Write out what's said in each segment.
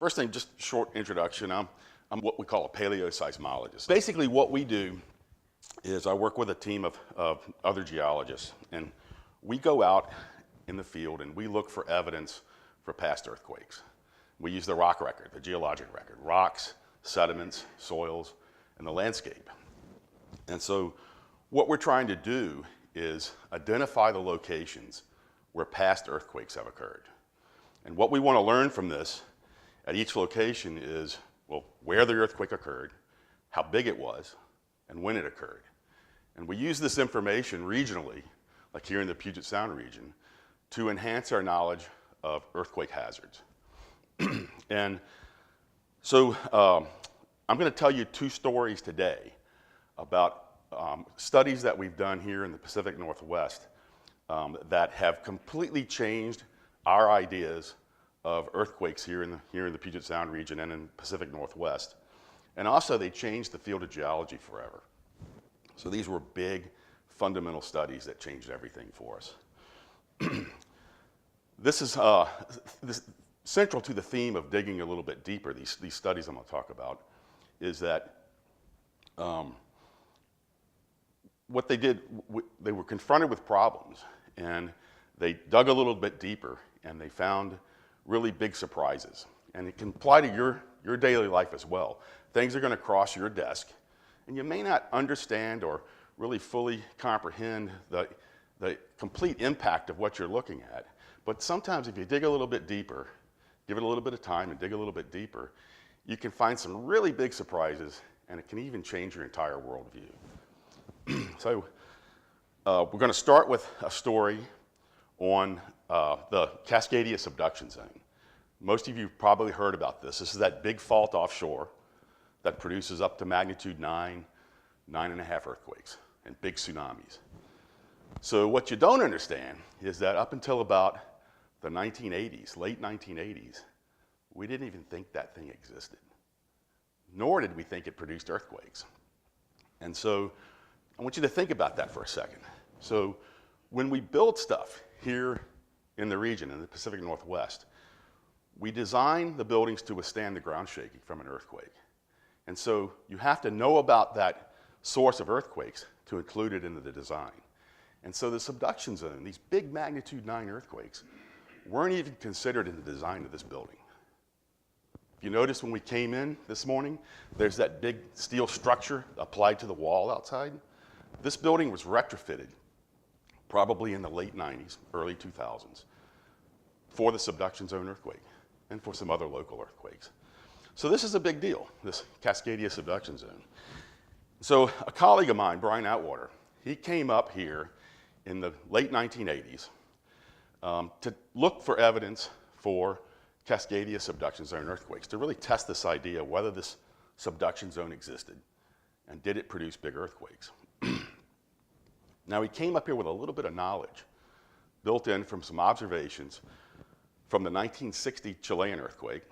First thing, just a short introduction. I'm what we call a paleoseismologist. Basically what we do is I work with a team of other geologists, and we go out in the field and we look for evidence for past earthquakes. We use the rock record, the geologic record, rocks, sediments, soils, and the landscape. And so what we're trying to do is identify the locations where past earthquakes have occurred. And what we want to learn from this at each location is, well, where the earthquake occurred, how big it was, and when it occurred. And we use this information regionally, like here in the Puget Sound region, to enhance our knowledge of earthquake hazards. And so I'm going to tell you two stories today about studies that we've done here in the Pacific Northwest that have completely changed our ideas of earthquakes here in the Puget Sound region and in the Pacific Northwest. And also they changed the field of geology forever. So these were big, fundamental studies that changed everything for us. This is central to the theme of digging a little bit deeper. These studies I'm going to talk about is that what they did, they were confronted with problems, and they dug a little bit deeper, and they found really big surprises. And it can apply to your daily life as well. Things are going to cross your desk, and you may not understand or really fully comprehend the complete impact of what you're looking at. But sometimes if you dig a little bit deeper, give it a little bit of time and dig a little bit deeper, you can find some really big surprises, and it can even change your entire worldview. So we're going to start with a story on the Cascadia subduction zone. Most of you have probably heard about this. This is that big fault offshore that produces up to magnitude 9, 9.5 earthquakes and big tsunamis. So what you don't understand is that up until about the 1980s, late 1980s, we didn't even think that thing existed. Nor did we think it produced earthquakes. And so I want you to think about that for a second. So when we build stuff here in the region, in the Pacific Northwest, we design the buildings to withstand the ground shaking from an earthquake. And so you have to know about that source of earthquakes to include it into the design. And so the subduction zone, these big magnitude 9 earthquakes, weren't even considered in the design of this building. If you notice when we came in this morning, there's that big steel structure applied to the wall outside. This building was retrofitted probably in the late 90s, early 2000s, for the subduction zone earthquake and for some other local earthquakes. So this is a big deal, this Cascadia subduction zone. So a colleague of mine, Brian Outwater, he came up here in the late 1980s to look for evidence for Cascadia subduction zone earthquakes, to really test this idea of whether this subduction zone existed and did it produce big earthquakes. Now he came up here with a little bit of knowledge built in from some observations from the 1960 Chilean earthquake,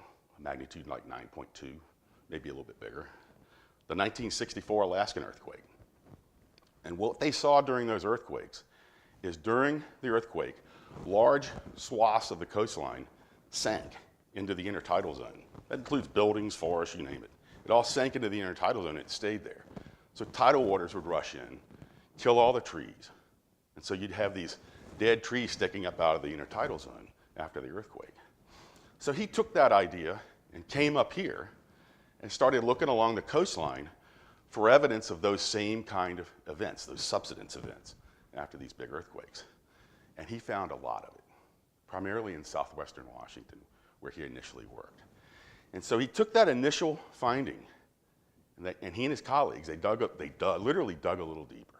magnitude like 9.2, maybe a little bit bigger, the 1964 Alaskan earthquake. And what they saw during those earthquakes is during the earthquake, large swaths of the coastline sank into the intertidal zone. That includes buildings, forests, you name it. It all sank into the intertidal zone and it stayed there. So tidal waters would rush in, kill all the trees. And so you'd have these dead trees sticking up out of the intertidal zone after the earthquake. So he took that idea and came up here and started looking along the coastline for evidence of those same kind of events, those subsidence events after these big earthquakes. And he found a lot of it, primarily in southwestern Washington, where he initially worked. And so he took that initial finding, and he and his colleagues, they literally dug a little deeper.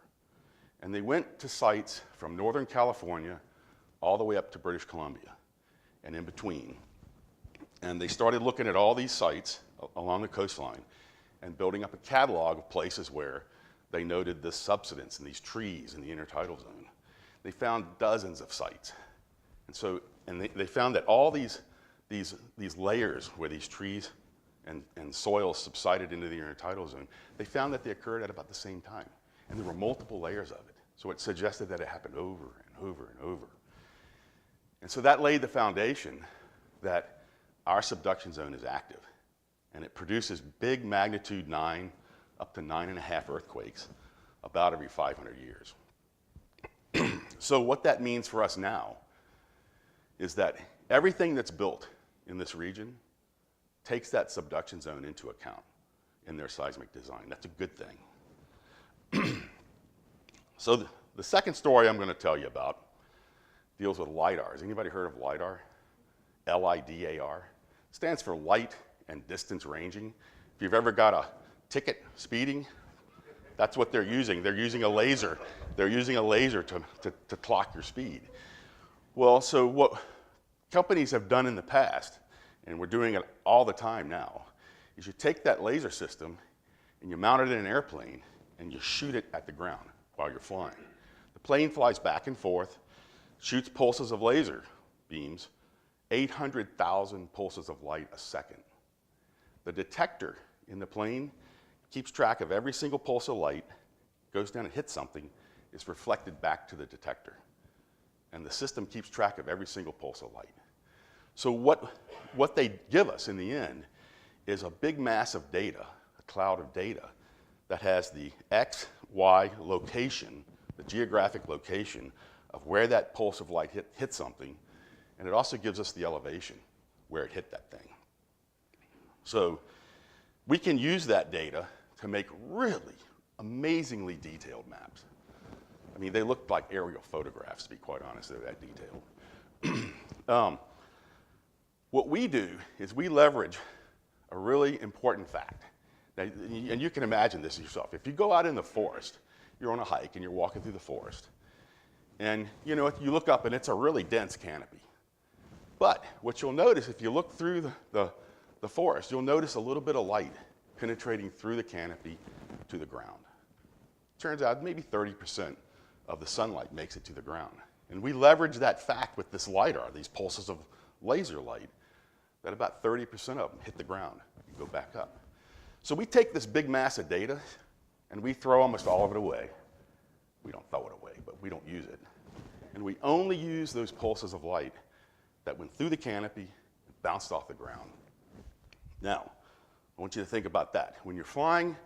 And they went to sites from Northern California all the way up to British Columbia and in between. And they started looking at all these sites along the coastline and building up a catalog of places where they noted this subsidence and these trees in the intertidal zone. They found dozens of sites. And they found that all these layers where these trees and soil subsided into the intertidal zone, they found that they occurred at about the same time. And there were multiple layers of it. So it suggested that it happened over and over and over. And so that laid the foundation that our subduction zone is active, and it produces big magnitude 9 up to 9.5 earthquakes about every 500 years. So what that means for us now is that everything that's built in this region takes that subduction zone into account in their seismic design. That's a good thing. So the second story I'm going to tell you about deals with LiDAR. Has anybody heard of LiDAR? LiDAR. Stands for light and distance ranging. If you've ever got a ticket speeding, that's what they're using. They're using a laser. They're using a laser to clock your speed. Well, so what companies have done in the past, and we're doing it all the time now, is you take that laser system and you mount it in an airplane and you shoot it at the ground while you're flying. The plane flies back and forth, shoots pulses of laser beams, 800,000 pulses of light a second. The detector in the plane keeps track of every single pulse of light, goes down and hits something, is reflected back to the detector. And the system keeps track of every single pulse of light. So what they give us in the end is a big mass of data, a cloud of data, that has the X, Y location, the geographic location of where that pulse of light hit something, and it also gives us the elevation where it hit that thing. So we can use that data to make really amazingly detailed maps. I mean, they look like aerial photographs, to be quite honest. They're that detailed. What we do is we leverage a really important fact. Now, and you can imagine this yourself. If you go out in the forest, you're on a hike and you're walking through the forest, and you know, you look up and it's a really dense canopy. But what you'll notice if you look through the forest, you'll notice a little bit of light penetrating through the canopy to the ground. Turns out maybe 30% of the sunlight makes it to the ground. And we leverage that fact with this LiDAR, these pulses of laser light, that about 30% of them hit the ground and go back up. So we take this big mass of data and we throw almost all of it away. We don't throw it away, but we don't use it. And we only use those pulses of light that went through the canopy and bounced off the ground. Now, I want you to think about that. When you're flying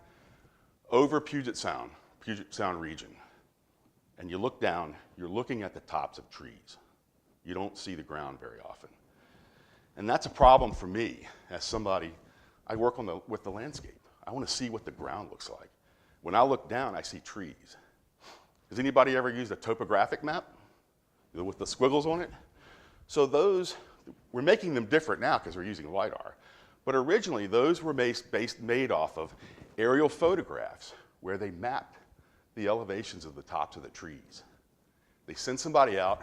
over Puget Sound region, and you look down, you're looking at the tops of trees. You don't see the ground very often. And that's a problem for me as somebody, I work with the landscape. I want to see what the ground looks like. When I look down, I see trees. Has anybody ever used a topographic map with the squiggles on it? So those, we're making them different now because we're using LiDAR. But originally, those were made off of aerial photographs where they mapped the elevations of the tops of the trees. They send somebody out,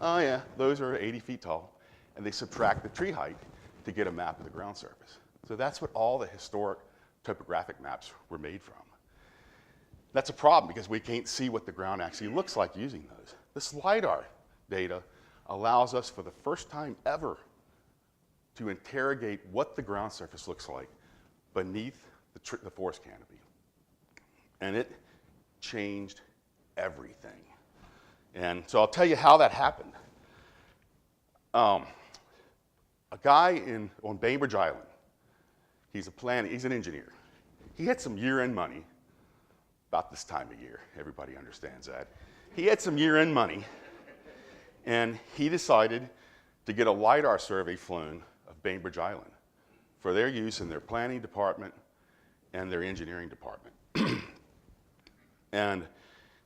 oh yeah, those are 80 feet tall, and they subtract the tree height to get a map of the ground surface. So that's what all the historic topographic maps were made from. That's a problem because we can't see what the ground actually looks like using those. This LiDAR data allows us for the first time ever to interrogate what the ground surface looks like beneath the forest canopy. And it changed everything. And so I'll tell you how that happened. A guy on Bainbridge Island, he's an engineer. He had some year-end money, about this time of year, everybody understands that. He had some year-end money, and he decided to get a LiDAR survey flown of Bainbridge Island for their use in their planning department and their engineering department. And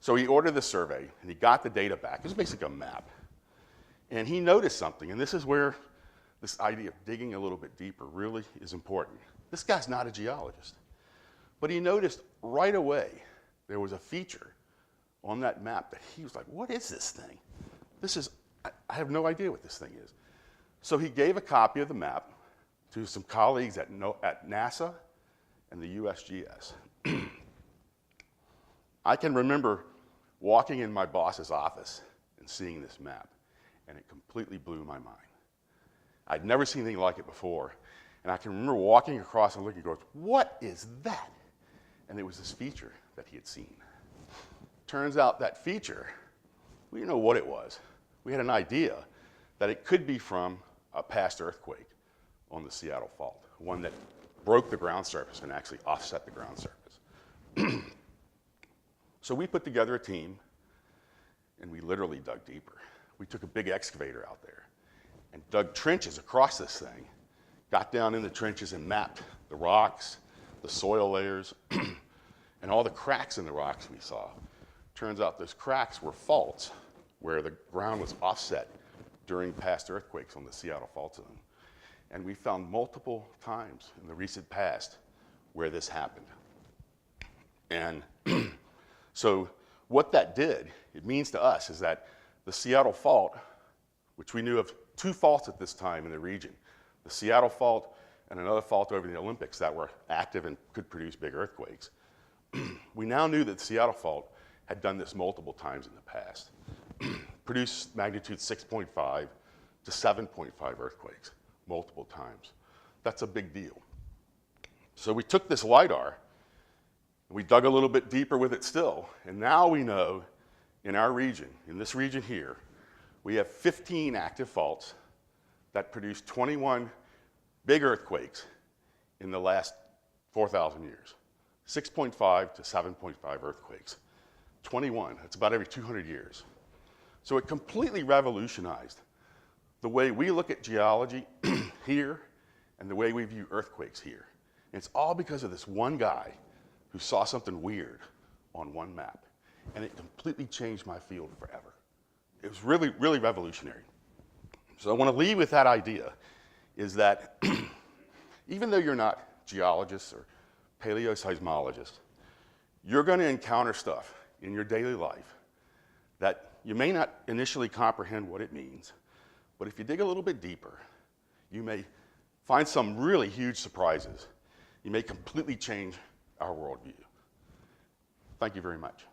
so he ordered the survey, and he got the data back. It was basically a map. And he noticed something, and this is where this idea of digging a little bit deeper really is important. This guy's not a geologist, but he noticed right away there was a feature on that map that he was like, what is this thing? I have no idea what this thing is. So he gave a copy of the map to some colleagues at NASA and the USGS. I can remember walking in my boss's office and seeing this map, and it completely blew my mind. I'd never seen anything like it before, and I can remember walking across and looking and going, what is that? And it was this feature that he had seen. Turns out that feature, we didn't know what it was. We had an idea that it could be from a past earthquake on the Seattle Fault, one that broke the ground surface and actually offset the ground surface. So we put together a team, and we literally dug deeper. We took a big excavator out there and dug trenches across this thing, got down in the trenches and mapped the rocks, the soil layers, and all the cracks in the rocks we saw. Turns out those cracks were faults where the ground was offset during past earthquakes on the Seattle Fault Zone. And we found multiple times in the recent past where this happened. And so what that did, it means to us, is that the Seattle Fault, which we knew of two faults at this time in the region, the Seattle Fault and another fault over the Olympics that were active and could produce big earthquakes. We now knew that the Seattle Fault had done this multiple times in the past, produced magnitude 6.5 to 7.5 earthquakes multiple times. That's a big deal. So we took this LiDAR, we dug a little bit deeper with it still, and now we know in our region, in this region here, we have 15 active faults that produced 21 big earthquakes in the last 4,000 years. 6.5 to 7.5 earthquakes. 21, that's about every 200 years. So it completely revolutionized the way we look at geology here and the way we view earthquakes here. And it's all because of this one guy who saw something weird on one map. And it completely changed my field forever. It was really, really revolutionary. So I want to leave with that idea, is that even though you're not geologists or paleoseismologists, you're going to encounter stuff in your daily life that you may not initially comprehend what it means, but if you dig a little bit deeper, you may find some really huge surprises. You may completely change our worldview. Thank you very much.